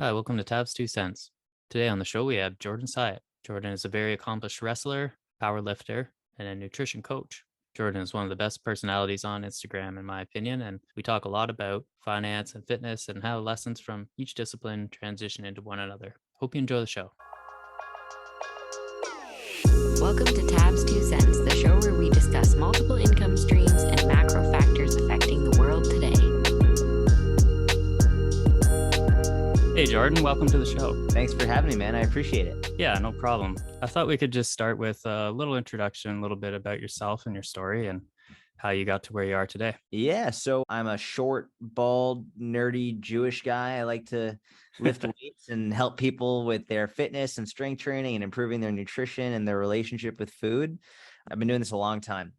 Hi, welcome to Tabs 2 Cents. Today on the show, we have Jordan Syatt. Jordan is a very accomplished wrestler, power lifter, and a nutrition coach. Jordan is one of the best personalities on Instagram, in my opinion, and we talk a lot about finance and fitness and how lessons from each discipline transition into one another. Hope you enjoy the show. Welcome to Tabs 2 Cents, the show where we discuss multiple income streams and macro factors affecting the world today. Hey, Jordan, welcome to the show. Thanks for having me, man. I appreciate it. Yeah, no problem. I thought we could just start with a little introduction, a little bit about yourself and your story and how you got to where you are today. Yeah, so I'm a short, bald, nerdy Jewish guy. I like to lift weights and help people with their fitness and strength training and improving their nutrition and their relationship with food. I've been doing this a long time.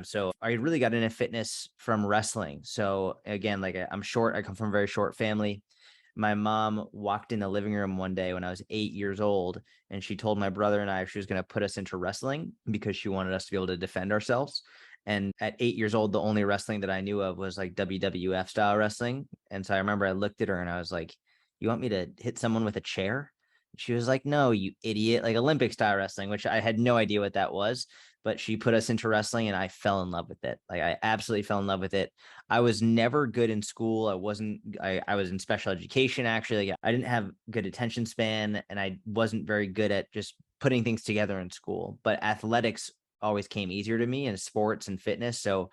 So I really got into fitness from wrestling. So again, I'm short. I come from a very short family. My mom walked in the living room one day when I was 8 years old, and she told my brother and I she was going to put us into wrestling because she wanted us to be able to defend ourselves. And at 8 years old, the only wrestling that I knew of was like WWF style wrestling. And so I remember I looked at her and I was like, "You want me to hit someone with a chair?" She was like, "No, you idiot," like Olympic style wrestling, which I had no idea what that was. But she put us into wrestling and I fell in love with it. Like I absolutely fell in love with it. I was never good in school. I was in special education, actually. Like I didn't have good attention span and I wasn't very good at just putting things together in school. But athletics always came easier to me, and sports and fitness. So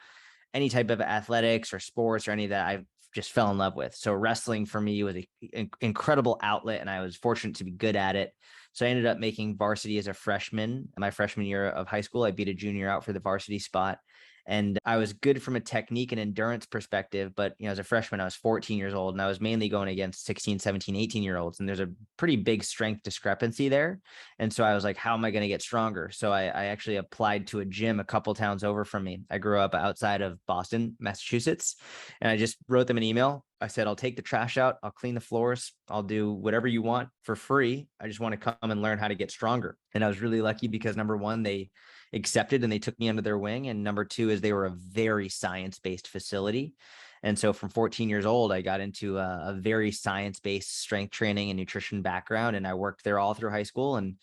any type of athletics or sports or any of that, I just fell in love with. So wrestling for me was an incredible outlet, and I was fortunate to be good at it. So I ended up making varsity as a freshman. My freshman year of high school, I beat a junior out for the varsity spot. And I was good from a technique and endurance perspective. But, as a freshman, I was 14 years old and I was mainly going against 16, 17, 18-year-olds. And there's a pretty big strength discrepancy there. And so I was like, how am I going to get stronger? So I actually applied to a gym a couple towns over from me. I grew up outside of Boston, Massachusetts, and I just wrote them an email. I said, "I'll take the trash out. I'll clean the floors. I'll do whatever you want for free. I just want to come and learn how to get stronger." And I was really lucky because number one, they accepted and they took me under their wing. And number two is they were a very science-based facility. And so from 14 years old, I got into a very science-based strength training and nutrition background. And I worked there all through high school. And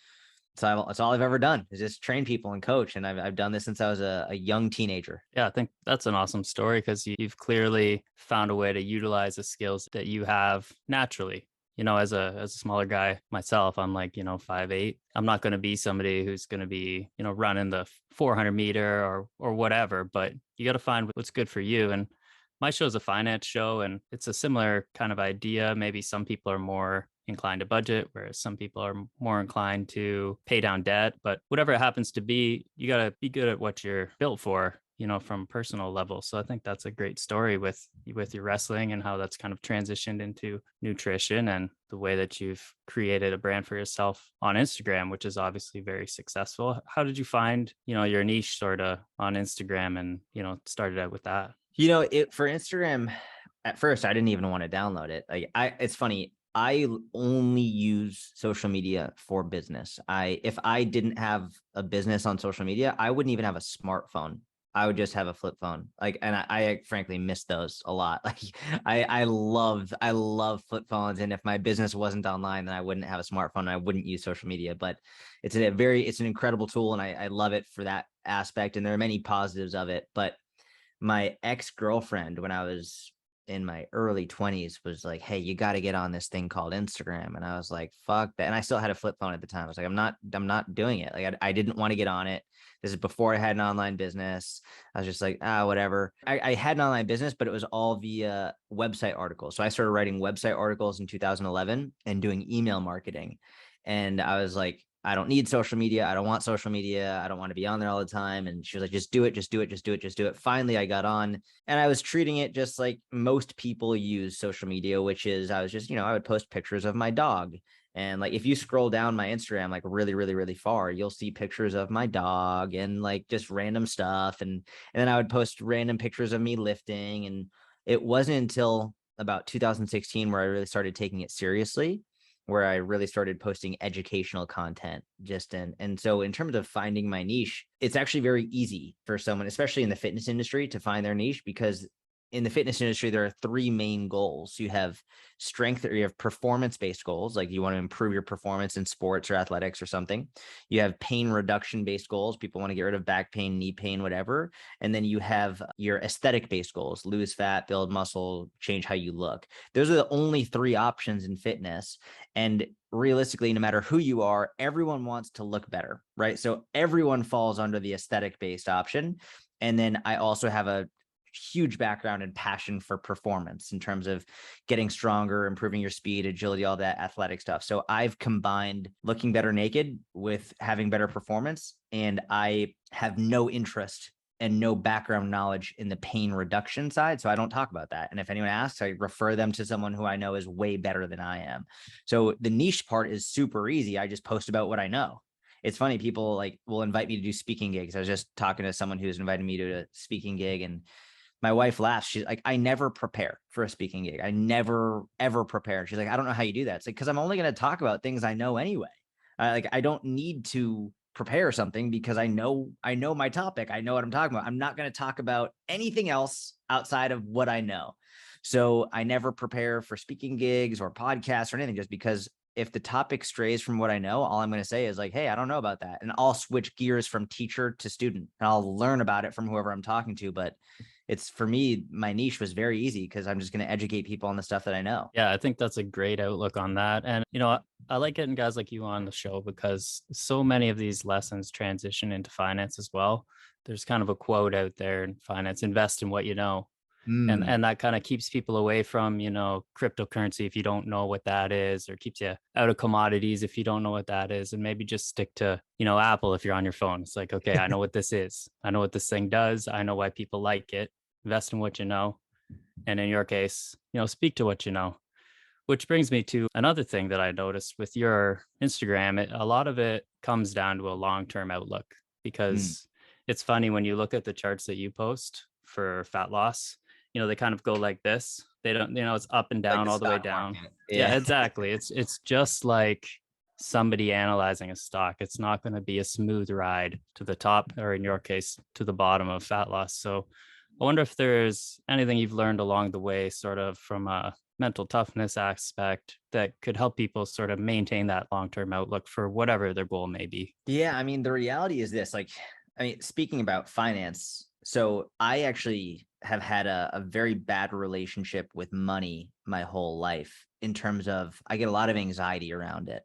so that's all I've ever done is just train people and coach. And I've done this since I was a young teenager. Yeah, I think that's an awesome story because you've clearly found a way to utilize the skills that you have naturally. As a smaller guy myself, I'm like, 5'8". I'm not going to be somebody who's going to be, running the 400 meter or whatever, but you got to find what's good for you. And my show is a finance show and it's a similar kind of idea. Maybe some people are more inclined to budget, whereas some people are more inclined to pay down debt. But whatever it happens to be, you got to be good at what you're built for, from personal level. So I think that's a great story with your wrestling and how that's kind of transitioned into nutrition and the way that you've created a brand for yourself on Instagram, which is obviously very successful. How did you find, your niche sort of on Instagram and, started out with that? For Instagram, at first, I didn't even want to download it. It's funny. I only use social media for business. If I didn't have a business on social media, I wouldn't even have a smartphone. I would just have a flip phone. And I frankly miss those a lot. Like I love flip phones. And if my business wasn't online, then I wouldn't have a smartphone. And I wouldn't use social media, but it's an incredible tool. And I love it for that aspect. And there are many positives of it, but my ex-girlfriend when I was in my early 20s was like, "Hey, you got to get on this thing called Instagram." And I was like, "Fuck that." And I still had a flip phone at the time. I was like, I'm not doing it. Like I didn't want to get on it. This is before I had an online business. I was just like, whatever. I had an online business, but it was all via website articles. So I started writing website articles in 2011 and doing email marketing. And I was like, I don't need social media. I don't want social media. I don't want to be on there all the time. And she was like, just do it, just do it, just do it, just do it. Finally, I got on and I was treating it just like most people use social media, which is I was just, I would post pictures of my dog. And like, if you scroll down my Instagram, like really, really, really far, you'll see pictures of my dog and like just random stuff. And then I would post random pictures of me lifting. And it wasn't until about 2016 where I really started taking it seriously, where I really started posting educational content and so in terms of finding my niche, it's actually very easy for someone, especially in the fitness industry, to find their niche because in the fitness industry, there are three main goals. You have strength, or you have performance-based goals, like you want to improve your performance in sports or athletics or something. You have pain reduction-based goals. People want to get rid of back pain, knee pain, whatever. And then you have your aesthetic-based goals: lose fat, build muscle, change how you look. Those are the only three options in fitness. And realistically, no matter who you are, everyone wants to look better, right? So everyone falls under the aesthetic-based option. And then I also have a huge background and passion for performance in terms of getting stronger, improving your speed, agility, all that athletic stuff. So I've combined looking better naked with having better performance. And I have no interest and no background knowledge in the pain reduction side. So I don't talk about that. And if anyone asks, I refer them to someone who I know is way better than I am. So the niche part is super easy. I just post about what I know. It's funny, people like will invite me to do speaking gigs. I was just talking to someone who's invited me to a speaking gig, and my wife laughs. She's like, I never prepare for a speaking gig. I never, ever prepare. She's like, I don't know how you do that. It's like, because I'm only going to talk about things I know anyway. I don't need to prepare something because I know my topic. I know what I'm talking about. I'm not going to talk about anything else outside of what I know. So I never prepare for speaking gigs or podcasts or anything, just because if the topic strays from what I know, all I'm going to say is like, hey, I don't know about that. And I'll switch gears from teacher to student, and I'll learn about it from whoever I'm talking to. But it's, for me, my niche was very easy because I'm just going to educate people on the stuff that I know. Yeah, I think that's a great outlook on that. And, I like getting guys like you on the show because so many of these lessons transition into finance as well. There's kind of a quote out there in finance: invest in what you know. And that kind of keeps people away from, cryptocurrency if you don't know what that is, or keeps you out of commodities if you don't know what that is. And maybe just stick to, Apple if you're on your phone. It's like, okay, I know what this is. I know what this thing does. I know why people like it. Invest in what you know. And in your case, speak to what you know. Which brings me to another thing that I noticed with your Instagram. A lot of it comes down to a long-term outlook, because it's funny when you look at the charts that you post for fat loss, they kind of go like this. They don't, it's up and down, like all the way down. Yeah, exactly. It's just like somebody analyzing a stock. It's not going to be a smooth ride to the top, or in your case, to the bottom of fat loss. So I wonder if there's anything you've learned along the way, sort of from a mental toughness aspect, that could help people sort of maintain that long-term outlook for whatever their goal may be. Yeah. I mean, the reality is this, speaking about finance, so I actually have had a very bad relationship with money my whole life, in terms of I get a lot of anxiety around it.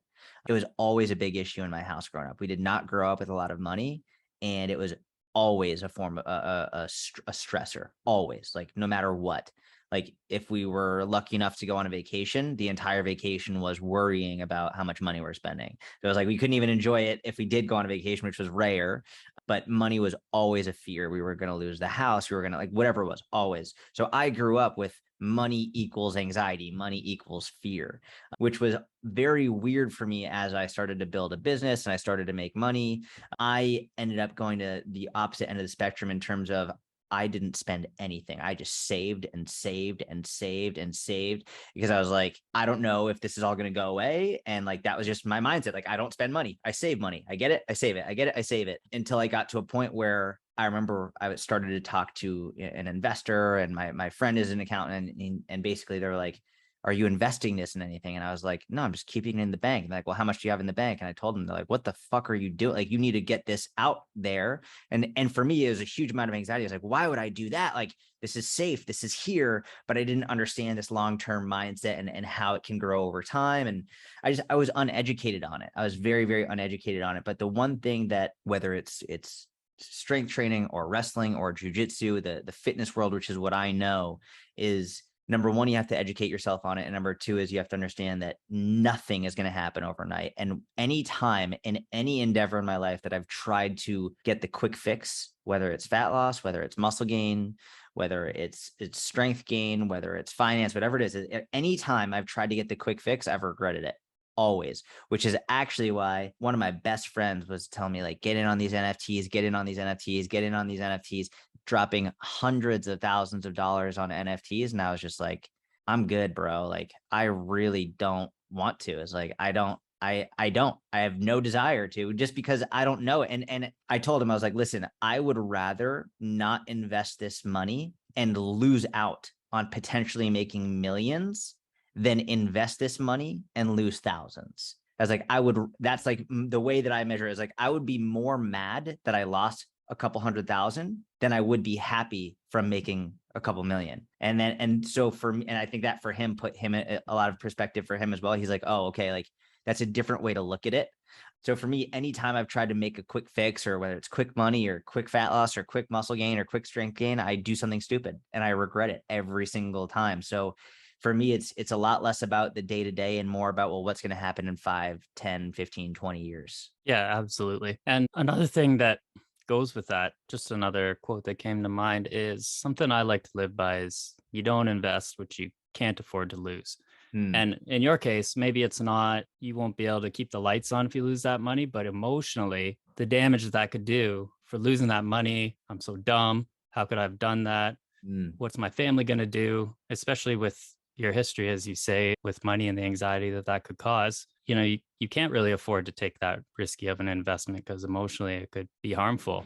It was always a big issue in my house growing up. We did not grow up with a lot of money, and it was always a form of a stressor, always, like no matter what. Like if we were lucky enough to go on a vacation, the entire vacation was worrying about how much money we're spending. So it was like we couldn't even enjoy it if we did go on a vacation, which was rare. But money was always a fear. We were going to lose the house. We were going to, like, whatever it was, always. So I grew up with money equals anxiety, money equals fear, which was very weird for me. As I started to build a business and I started to make money, I ended up going to the opposite end of the spectrum in terms of I didn't spend anything. I just saved and saved and saved and saved, because I was like, I don't know if this is all going to go away. And like, that was just my mindset. Like, I don't spend money. I save money. I get it. I save it. I get it. I save it, until I got to a point where I remember I started to talk to an investor, and my friend is an accountant, and basically they were like, are you investing this in anything? And I was like, no, I'm just keeping it in the bank. And they're like, well, how much do you have in the bank? And I told them, they're like, what the fuck are you doing? Like, you need to get this out there. And for me, it was a huge amount of anxiety. I was like, why would I do that? Like, this is safe. This is here. But I didn't understand this long-term mindset and how it can grow over time. And I was uneducated on it. I was very, very uneducated on it. But the one thing that, whether it's strength training or wrestling or jujitsu, the fitness world, which is what I know, is number one, you have to educate yourself on it. And number two is you have to understand that nothing is going to happen overnight. And any time in any endeavor in my life that I've tried to get the quick fix, whether it's fat loss, whether it's muscle gain, whether it's strength gain, whether it's finance, whatever it is, at any time I've tried to get the quick fix, I've regretted it. Always, which is actually why one of my best friends was telling me, like, get in on these NFTs, get in on these NFTs, get in on these NFTs, dropping hundreds of thousands of dollars on NFTs. And I was just like, I'm good, bro. Like, I really don't want to. It's like, I have no desire to, just because I don't know. And I told him, I was like, listen, I would rather not invest this money and lose out on potentially making millions than invest this money and lose thousands. I was like, that's like the way that I measure it is like, I would be more mad that I lost a couple 100,000 than I would be happy from making a couple million. And so for me, and I think that for him, put him a lot of perspective for him as well. He's like, oh, okay. Like that's a different way to look at it. So for me, anytime I've tried to make a quick fix, or whether it's quick money or quick fat loss or quick muscle gain or quick strength gain, I do something stupid and I regret it every single time. So for me, it's a lot less about the day to day and more about, well, what's going to happen in 5, 10, 15, 20 years. Yeah, absolutely. And another thing that goes with that, just another quote that came to mind, is something I like to live by is you don't invest what you can't afford to lose. And in your case, maybe it's not, you won't be able to keep the lights on if you lose that money, but emotionally, the damage that could do for losing that money, I'm so dumb. How could I have done that? What's my family going to do? Especially with your history, as you say, with money and the anxiety that could cause. You know, you can't really afford to take that risky of an investment because emotionally it could be harmful.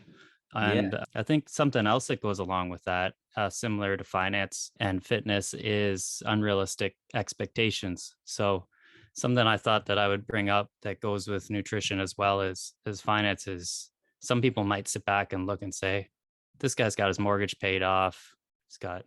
And I think something else that goes along with that, similar to finance and fitness, is unrealistic expectations. So something I thought that I would bring up that goes with nutrition as well as finances. Some people might sit back and look and say, this guy's got his mortgage paid off. He's got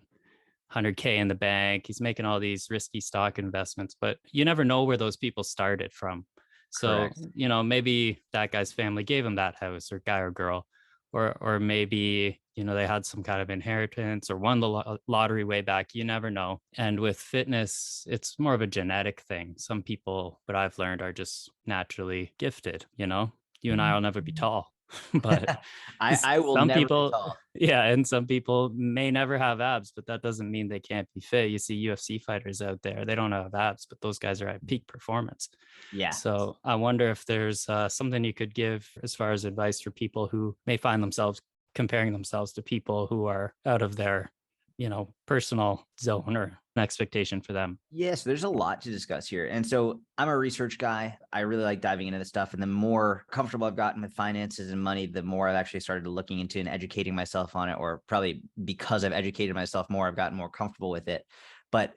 100K in the bank. He's making all these risky stock investments, but you never know where those people started from. So, Correct. you know, maybe that guy's family gave him that house, or guy or girl, or maybe, you know, they had some kind of inheritance or won the lottery way back. You never know. And with fitness, it's more of a genetic thing. Some people, what I've learned, are just naturally gifted. You know, you and I will never be tall, but I will some never be people, tall. yeah, and some people may never have abs, but that doesn't mean they can't be fit. You see UFC fighters out there, they don't have abs, but those guys are at peak performance. Yeah. So I wonder if there's something you could give as far as advice for people who may find themselves comparing themselves to people who are out of their, you know, personal zone or an expectation for them. Yes, there's a lot to discuss here. And so I'm a research guy. I really like diving into this stuff. And the more comfortable I've gotten with finances and money, the more I've actually started looking into and educating myself on it, or probably because I've educated myself more, I've gotten more comfortable with it. But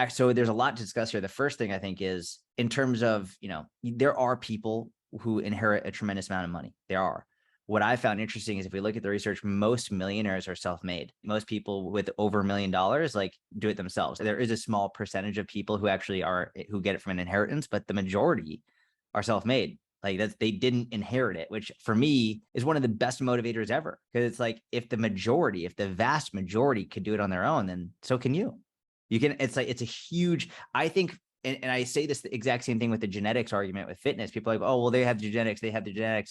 so there's a lot to discuss here. The first thing I think is, in terms of, you know, there are people who inherit a tremendous amount of money. There are. What I found interesting is, if we look at the research, most millionaires are self-made. Most people with over $1 million like do it themselves. There is a small percentage of people who actually who get it from an inheritance, but the majority are self-made. Like they didn't inherit it, which for me is one of the best motivators ever. Because it's like, if the vast majority could do it on their own, then so can you. You can, it's like, it's a huge, I think, and I say this the exact same thing with the genetics argument with fitness. People are like, oh, well, they have the genetics.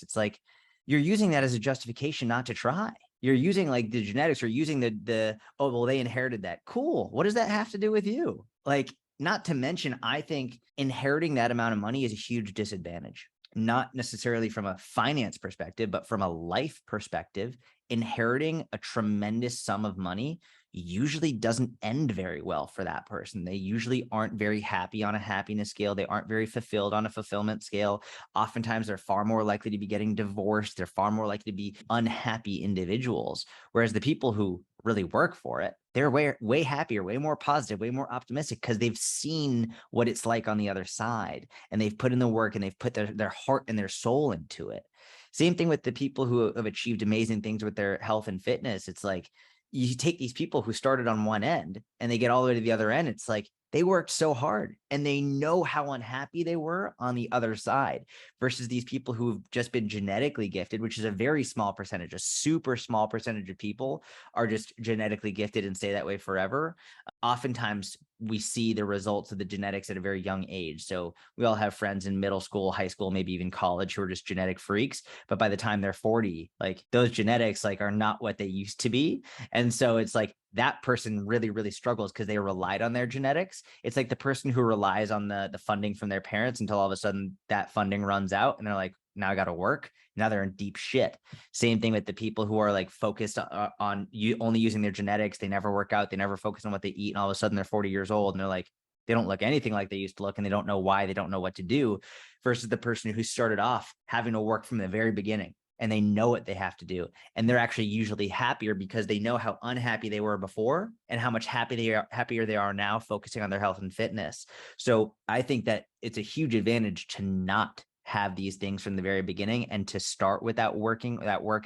It's like, you're using that as a justification not to try. You're using like the genetics, or using the oh, well, they inherited that. Cool. What does that have to do with you? Like, not to mention, I think inheriting that amount of money is a huge disadvantage, not necessarily from a finance perspective, but from a life perspective. Inheriting a tremendous sum of money usually doesn't end very well for that person. They usually aren't very happy on a happiness scale. They aren't very fulfilled on a fulfillment scale. Oftentimes they're far more likely to be getting divorced. They're far more likely to be unhappy individuals. Whereas the people who really work for it, they're way happier, way more positive, way more optimistic, because they've seen what it's like on the other side, and they've put in the work, and they've put their heart and their soul into it. Same thing with the people who have achieved amazing things with their health and fitness. It's like, you take these people who started on one end and they get all the way to the other end. It's like, they worked so hard and they know how unhappy they were on the other side, versus these people who've just been genetically gifted, which is a very small percentage. A super small percentage of people are just genetically gifted and stay that way forever. Oftentimes we see the results of the genetics at a very young age. So we all have friends in middle school, high school, maybe even college, who are just genetic freaks. But by the time they're 40, like, those genetics like are not what they used to be. And so it's like, that person really, really struggles because they relied on their genetics. It's like the person who relies on the funding from their parents until all of a sudden that funding runs out and they're like, now I got to work. Now they're in deep shit. Same thing with the people who are like focused on only using their genetics. They never work out. They never focus on what they eat. And all of a sudden they're 40 years old and they're like, they don't look anything like they used to look, and they don't know why. They don't know what to do, versus the person who started off having to work from the very beginning and they know what they have to do. And they're actually usually happier because they know how unhappy they were before and how much happier they are now focusing on their health and fitness. So I think that it's a huge advantage to not have these things from the very beginning and to start with that work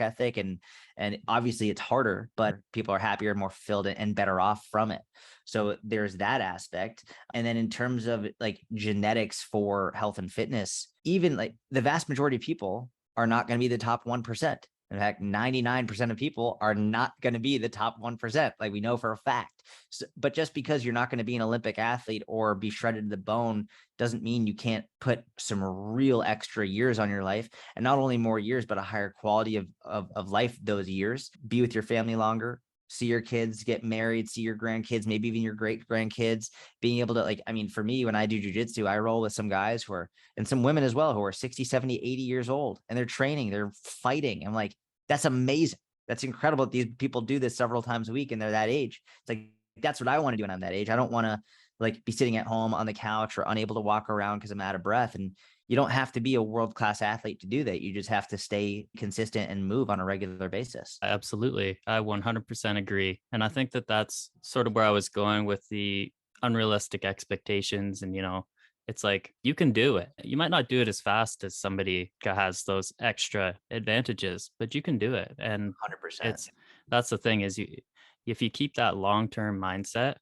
ethic. And obviously it's harder, but people are happier, more fulfilled, and better off from it. So there's that aspect. And then in terms of like genetics for health and fitness, even like the vast majority of people are not going to be the top 1%. In fact, 99% of people are not going to be the top 1%. Like we know for a fact. So, but just because you're not going to be an Olympic athlete or be shredded to the bone doesn't mean you can't put some real extra years on your life, and not only more years, but a higher quality of life those years. Be with your family longer, see your kids get married, see your grandkids, maybe even your great grandkids, being able to like, I mean, for me, when I do jujitsu, I roll with some guys who are, and some women as well, who are 60, 70, 80 years old, and they're training, they're fighting. I'm like, that's amazing. That's incredible that these people do this several times a week and they're that age. It's like, that's what I want to do when I'm that age. I don't want to like be sitting at home on the couch or unable to walk around because I'm out of breath. And you don't have to be a world-class athlete to do that. You just have to stay consistent and move on a regular basis. Absolutely. I 100% agree. And I think that that's sort of where I was going with the unrealistic expectations. And, it's like, you can do it. You might not do it as fast as somebody who has those extra advantages, but you can do it. And 100%. that's the thing is if you keep that long-term mindset,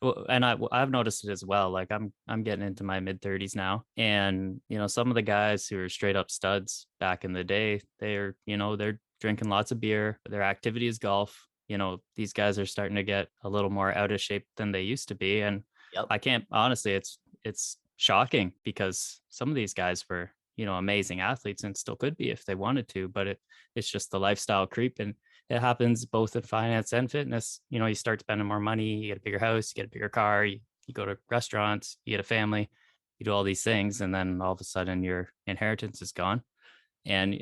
and I've noticed it as well. Like I'm getting into my mid-30s now, and some of the guys who are straight up studs back in the day, they're drinking lots of beer. Their activity is golf. These guys are starting to get a little more out of shape than they used to be, and Yep. I can't honestly. It's shocking because some of these guys were amazing athletes and still could be if they wanted to, but it's just the lifestyle creep, and it happens both in finance and fitness. You start spending more money, you get a bigger house, you get a bigger car, you go to restaurants, you get a family, you do all these things, and then all of a sudden your inheritance is gone. And,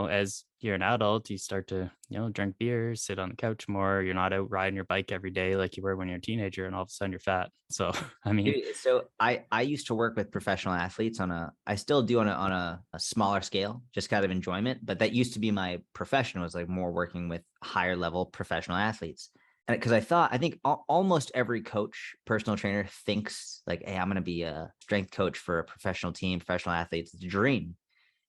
as you're an adult, you start to, drink beer, sit on the couch more. You're not out riding your bike every day like you were when you're a teenager, and all of a sudden you're fat. So, I mean, So I used to work with professional athletes I still do on a smaller scale, just kind of enjoyment, but that used to be my profession, was like more working with higher level professional athletes. And because I think almost every coach, personal trainer thinks like, hey, I'm going to be a strength coach for a professional team, professional athletes. It's a dream.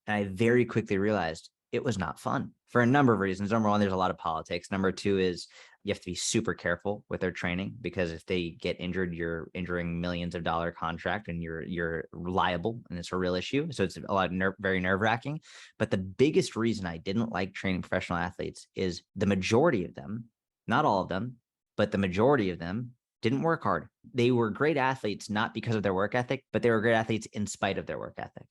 And I very quickly realized it was not fun for a number of reasons. Number one, there's a lot of politics. Number two is you have to be super careful with their training, because if they get injured, you're injuring millions of dollar contract and you're liable, and it's a real issue. So it's a lot very nerve-wracking. But the biggest reason I didn't like training professional athletes is the majority of them, not all of them, but the majority of them didn't work hard. They were great athletes, not because of their work ethic, but they were great athletes in spite of their work ethic.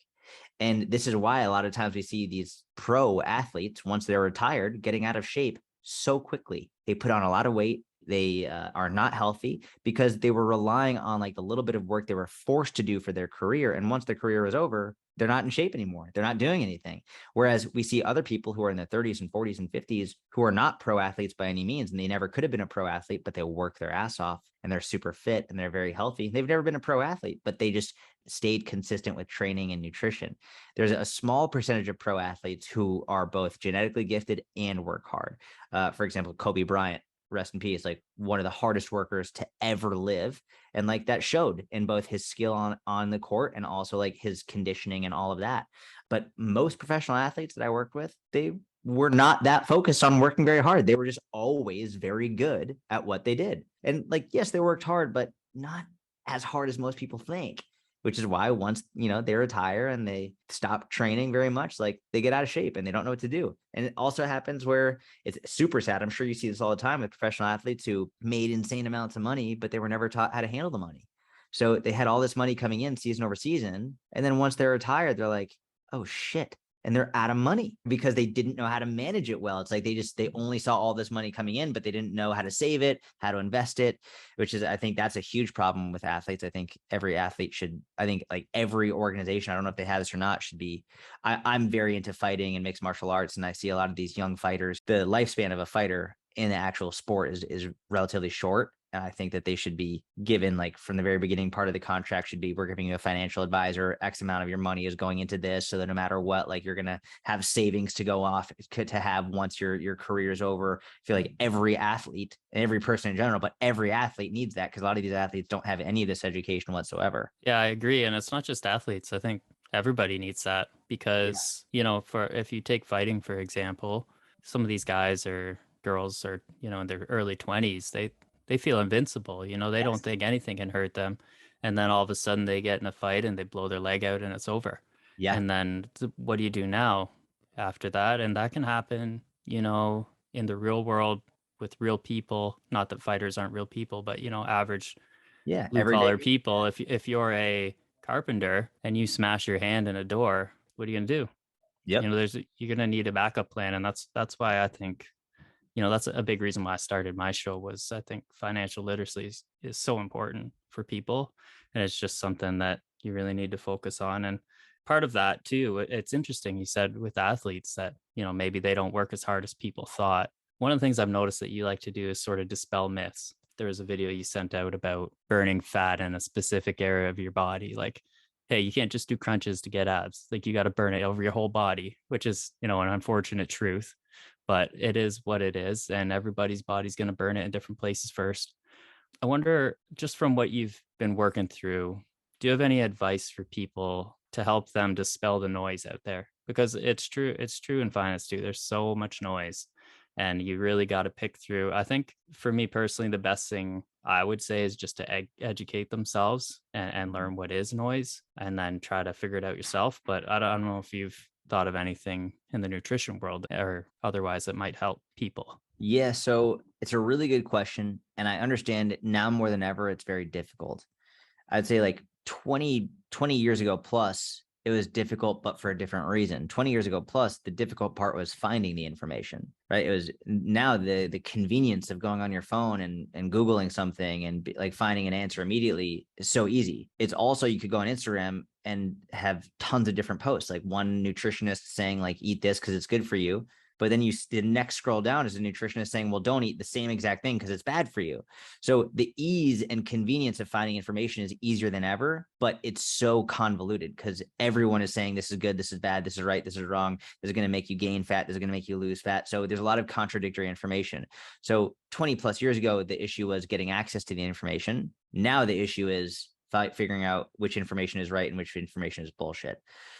And this is why a lot of times we see these pro athletes, once they're retired, getting out of shape so quickly. They put on a lot of weight. They are not healthy because they were relying on like the little bit of work they were forced to do for their career. And once their career was over, they're not in shape anymore. They're not doing anything. Whereas we see other people who are in their 30s and 40s and 50s who are not pro athletes by any means, and they never could have been a pro athlete, but they work their ass off and they're super fit and they're very healthy. They've never been a pro athlete, but they just stayed consistent with training and nutrition. There's a small percentage of pro athletes who are both genetically gifted and work hard. For example, Kobe Bryant, rest in peace, like one of the hardest workers to ever live. And like that showed in both his skill on the court and also like his conditioning and all of that. But most professional athletes that I worked with, they were not that focused on working very hard. They were just always very good at what they did. And like, yes, they worked hard, but not as hard as most people think, which is why once, they retire and they stop training very much, like they get out of shape and they don't know what to do. And it also happens where it's super sad. I'm sure you see this all the time with professional athletes who made insane amounts of money, but they were never taught how to handle the money. So they had all this money coming in season over season. And then once they're retired, they're like, oh shit. And they're out of money because they didn't know how to manage it well. It's like they only saw all this money coming in, but they didn't know how to save it, how to invest it, which is, I think that's a huge problem with athletes. I think every athlete like every organization, I don't know if they have this or not, should be, I'm very into fighting and mixed martial arts. And I see a lot of these young fighters, the lifespan of a fighter in the actual sport is relatively short. And I think that they should be given, like, from the very beginning, part of the contract should be, we're giving you a financial advisor, X amount of your money is going into this, so that no matter what, like, you're going to have savings to go off to have once your career is over. I feel like every athlete and every person in general, but every athlete needs that, because a lot of these athletes don't have any of this education whatsoever. Yeah, I agree. And it's not just athletes. I think everybody needs that because, for if you take fighting, for example, some of these guys or girls are, in their early 20s, they feel invincible. They don't think anything can hurt them. And then all of a sudden they get in a fight and they blow their leg out and it's over. Yeah. And then what do you do now after that? And that can happen, in the real world with real people. Not that fighters aren't real people, but, average Yeah. blue Every collar day. people. If you're a carpenter and you smash your hand in a door, what are you gonna do? Yep. You're gonna need a backup plan, and that's why I think, that's a big reason why I started my show. Was I think financial literacy is so important for people, and it's just something that you really need to focus on. And part of that too, it's interesting. You said with athletes that maybe they don't work as hard as people thought. One of the things I've noticed that you like to do is sort of dispel myths. There was a video you sent out about burning fat in a specific area of your body. Like, hey, you can't just do crunches to get abs. Like, you got to burn it over your whole body, which is, an unfortunate truth, but it is what it is. And everybody's body's going to burn it in different places first. I wonder, just from what you've been working through, do you have any advice for people to help them dispel the noise out there? Because it's true in finance too. There's so much noise and you really got to pick through. I think for me personally, the best thing I would say is just to educate themselves and learn what is noise and then try to figure it out yourself. But I don't know if you've thought of anything in the nutrition world or otherwise that might help people. Yeah, so it's a really good question. And I understand now more than ever, it's very difficult. I'd say like 20 years ago plus, it was difficult, but for a different reason. 20 years ago plus, the difficult part was finding the information, right? It was now the convenience of going on your phone and Googling something and like finding an answer immediately is so easy. It's also, you could go on Instagram and have tons of different posts, like one nutritionist saying like, eat this because it's good for you. But then the next scroll down is a nutritionist saying, well, don't eat the same exact thing because it's bad for you. So the ease and convenience of finding information is easier than ever, but it's so convoluted because everyone is saying this is good, this is bad, this is right, this is wrong, this is going to make you gain fat, this is going to make you lose fat. So there's a lot of contradictory information. So 20 plus years ago, the issue was getting access to the information. Now the issue is figuring out which information is right and which information is bullshit.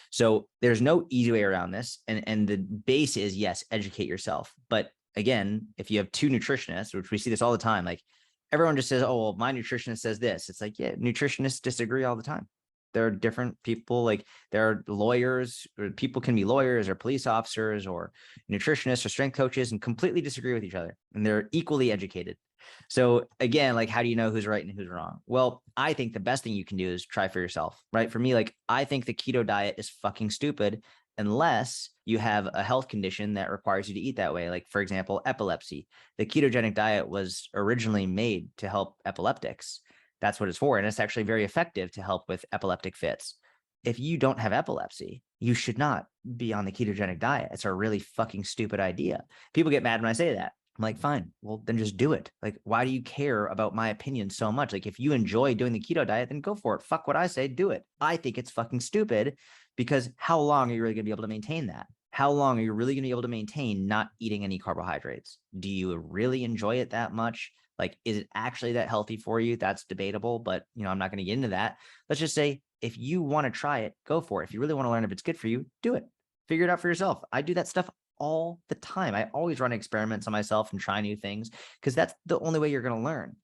So there's no easy way around this. And the base is, yes, educate yourself. But again, if you have two nutritionists, which we see this all the time, like everyone just says, oh, well, my nutritionist says this. It's like, yeah, nutritionists disagree all the time. There are different people, like there are lawyers, or people can be lawyers or police officers or nutritionists or strength coaches and completely disagree with each other. And they're equally educated. So again, like, how do you know who's right and who's wrong? Well, I think the best thing you can do is try for yourself, right? For me, like, I think the keto diet is fucking stupid unless you have a health condition that requires you to eat that way. Like, for example, epilepsy. The ketogenic diet was originally made to help epileptics. That's what it's for. And it's actually very effective to help with epileptic fits. If you don't have epilepsy, you should not be on the ketogenic diet. It's a really fucking stupid idea. People get mad when I say that. I'm like, fine, well, then just do it. Like, why do you care about my opinion so much? Like, if you enjoy doing the keto diet, then go for it. Fuck what I say, do it. I think it's fucking stupid because how long are you really going to be able to maintain that? How long are you really going to be able to maintain not eating any carbohydrates? Do you really enjoy it that much? Like, is it actually that healthy for you? That's debatable, but I'm not going to get into that. Let's just say if you want to try it, go for it. If you really want to learn if it's good for you, do it. Figure it out for yourself. I do that stuff all the time. I always run experiments on myself and try new things because that's the only way you're going to learn.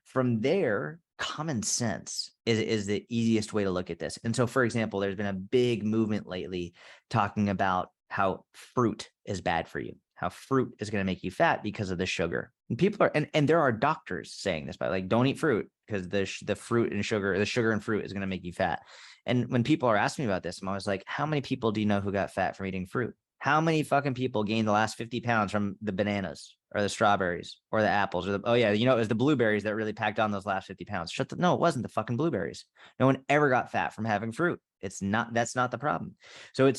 From there, common sense is the easiest way to look at this. And so, for example, there's been a big movement lately talking about how fruit is bad for you, how fruit is going to make you fat because of the sugar. And people are, and there are doctors saying this, by like, don't eat fruit because the fruit and sugar, the sugar and fruit is going to make you fat. And when people are asking me about this, I'm always like, how many people do you know who got fat from eating fruit? How many fucking people gained the last 50 pounds from the bananas or the strawberries or the apples or it was the blueberries that really packed on those last 50 pounds. No, it wasn't the fucking blueberries. No one ever got fat from having fruit. That's not the problem. So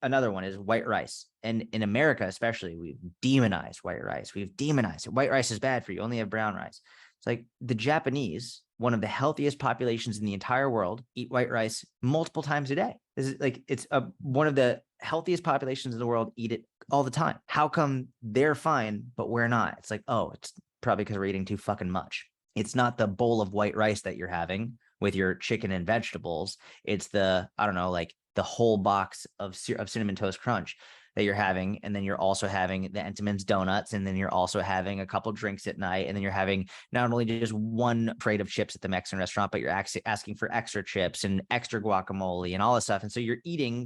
another one is white rice. And in America, especially, we've demonized white rice. We've demonized it. White rice is bad for you. Only have brown rice. It's like the Japanese, one of the healthiest populations in the entire world, eat white rice multiple times a day. This is like, it's one of the healthiest populations in the world, eat it all the time. How come they're fine, but we're not? It's like, oh, it's probably because we're eating too fucking much. It's not the bowl of white rice that you're having with your chicken and vegetables. It's the, I don't know, like the whole box of Cinnamon Toast Crunch that you're having. And then you're also having the Entenmann's donuts. And then you're also having a couple drinks at night. And then you're having not only just one crate of chips at the Mexican restaurant, but you're asking for extra chips and extra guacamole and all this stuff. And so you're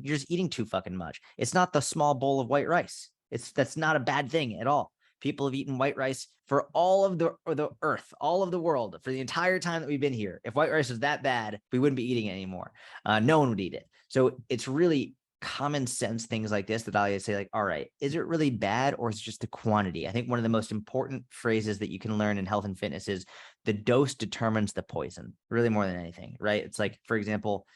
just eating too fucking much. It's not the small bowl of white rice. That's not a bad thing at all. People have eaten white rice for all of the earth, all of the world, for the entire time that we've been here. If white rice was that bad, we wouldn't be eating it anymore. No one would eat it. So it's really common sense things like this that I say, like, all right, is it really bad, or is it just the quantity? I think one of the most important phrases that you can learn in health and fitness is the dose determines the poison, really, more than anything, right? It's like, for example,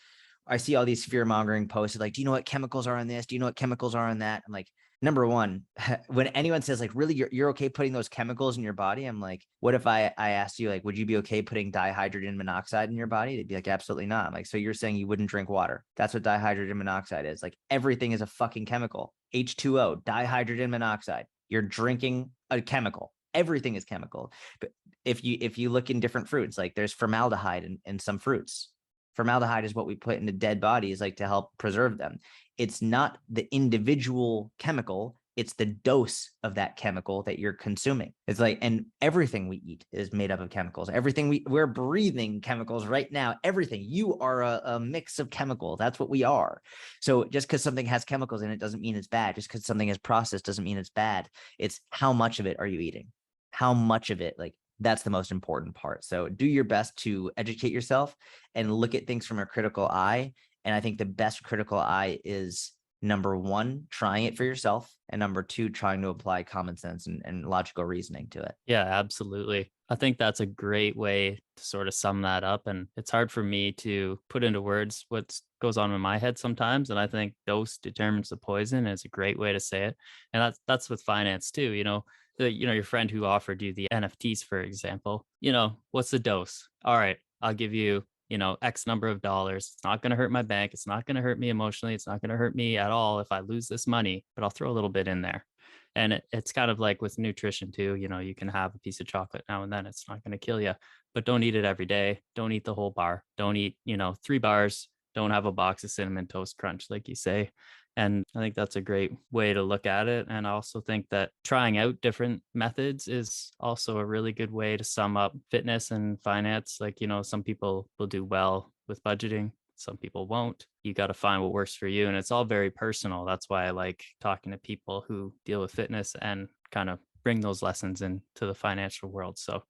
I see all these fear mongering posts like, do you know what chemicals are on this? Do you know what chemicals are on that? I'm like, number one, when anyone says like, really, you're okay putting those chemicals in your body? I'm like, what if I asked you, like, would you be okay putting dihydrogen monoxide in your body? They'd be like, absolutely not. I'm like, so you're saying you wouldn't drink water? That's what dihydrogen monoxide is. Like, everything is a fucking chemical. H2O, dihydrogen monoxide. You're drinking a chemical. Everything is chemical. But if you look in different fruits, like there's formaldehyde in some fruits. Formaldehyde is what we put into dead bodies, like to help preserve them. It's not the individual chemical, it's the dose of that chemical that you're consuming. It's like, and everything we eat is made up of chemicals. Everything we're breathing chemicals right now. Everything. You are a mix of chemicals. That's what we are. So just because something has chemicals in it doesn't mean it's bad. Just because something is processed doesn't mean it's bad. It's how much of it are you eating? How much of it, like, that's the most important part. So do your best to educate yourself and look at things from a critical eye. And I think the best critical eye is, number one, trying it for yourself. And number two, trying to apply common sense and logical reasoning to it. Yeah, absolutely. I think that's a great way to sort of sum that up. And it's hard for me to put into words what goes on in my head sometimes. And I think dose determines the poison is a great way to say it. And that's with finance too. Your friend who offered you the NFTs, for example, what's the dose? All right, I'll give you, X number of dollars. It's not going to hurt my bank. It's not going to hurt me emotionally. It's not going to hurt me at all if I lose this money, but I'll throw a little bit in there. And it's kind of like with nutrition too. You can have a piece of chocolate now and then. It's not going to kill you, but don't eat it every day. Don't eat the whole bar. Don't eat, 3 bars. Don't have a box of Cinnamon Toast Crunch, like you say. And I think that's a great way to look at it. And I also think that trying out different methods is also a really good way to sum up fitness and finance. Like, some people will do well with budgeting. Some people won't. You got to find what works for you. And it's all very personal. That's why I like talking to people who deal with fitness and kind of bring those lessons into the financial world. So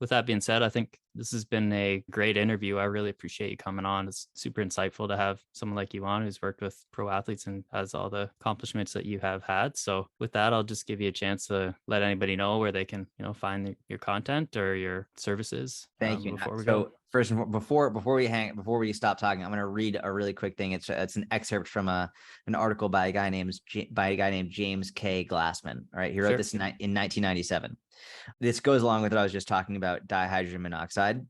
with that being said, I think this has been a great interview. I really appreciate you coming on. It's super insightful to have someone like you on who's worked with pro athletes and has all the accomplishments that you have had. So with that, I'll just give you a chance to let anybody know where they can, find your content or your services. Thank you. Before we so go. First, before we stop talking, I'm going to read a really quick thing. It's an excerpt from an article by a guy named James K. Glassman. All right, he wrote this in 1997. This goes along with what I was just talking about, dihydrogen monoxide.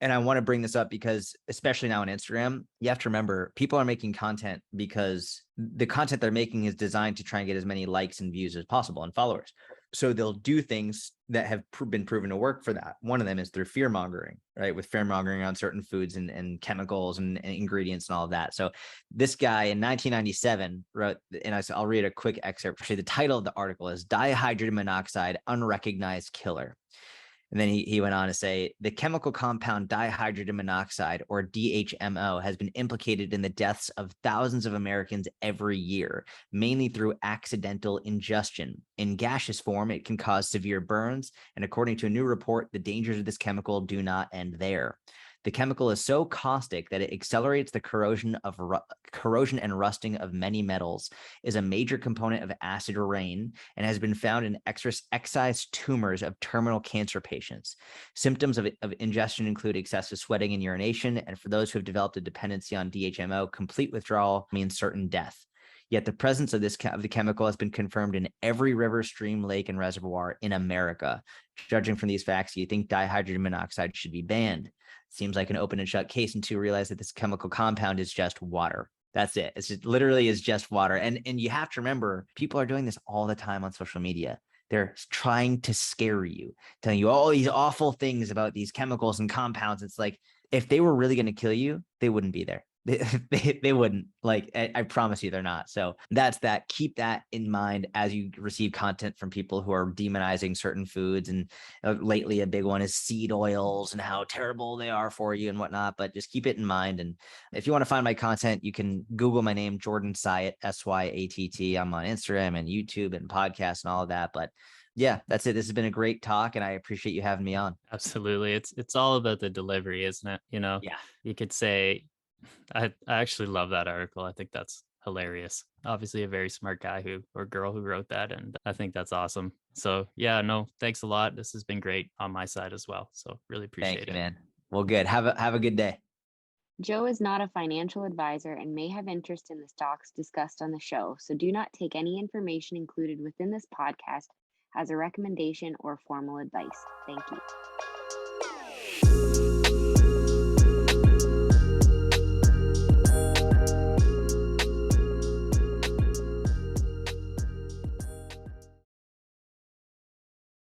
And I want to bring this up because, especially now on Instagram, you have to remember people are making content because the content they're making is designed to try and get as many likes and views as possible and followers. So they'll do things that have been proven to work for that. One of them is through fear mongering, right? With fear mongering on certain foods and chemicals and ingredients and all of that. So this guy in 1997 wrote, and I'll read a quick excerpt. Actually, the title of the article is Dihydrogen Monoxide, Unrecognized Killer. And then he went on to say, the chemical compound dihydrogen monoxide, or DHMO, has been implicated in the deaths of thousands of Americans every year, mainly through accidental ingestion. In gaseous form, it can cause severe burns. And according to a new report, the dangers of this chemical do not end there. The chemical is so caustic that it accelerates the corrosion and rusting of many metals, is a major component of acid rain, and has been found in excised tumors of terminal cancer patients. Symptoms of ingestion include excessive sweating and urination, and for those who have developed a dependency on DHMO, complete withdrawal means certain death. Yet the presence of the chemical has been confirmed in every river, stream, lake, and reservoir in America. Judging from these facts, you think dihydrogen monoxide should be banned. Seems like an open and shut case until you realize that this chemical compound is just water. That's it. It's just, literally is just water. And you have to remember, people are doing this all the time on social media. They're trying to scare you, telling you all these awful things about these chemicals and compounds. It's like, if they were really going to kill you, they wouldn't be there. They wouldn't. Like, I promise you they're not. So that's that. Keep that in mind as you receive content from people who are demonizing certain foods. And lately a big one is seed oils and how terrible they are for you and whatnot, but just keep it in mind. And if you want to find my content, you can Google my name, Jordan Syatt, Syatt. I'm on Instagram and YouTube and podcasts and all of that. But yeah, that's it. This has been a great talk, and I appreciate you having me on. Absolutely. It's all about the delivery, isn't it? Yeah. You could say, I actually love that article. I think that's hilarious. Obviously a very smart guy or girl who wrote that. And I think that's awesome. So yeah, no, thanks a lot. This has been great on my side as well. So really appreciate Thank you, it. man. Well, good. Have a good day. Joe is not a financial advisor and may have interest in the stocks discussed on the show, so do not take any information included within this podcast as a recommendation or formal advice. Thank you.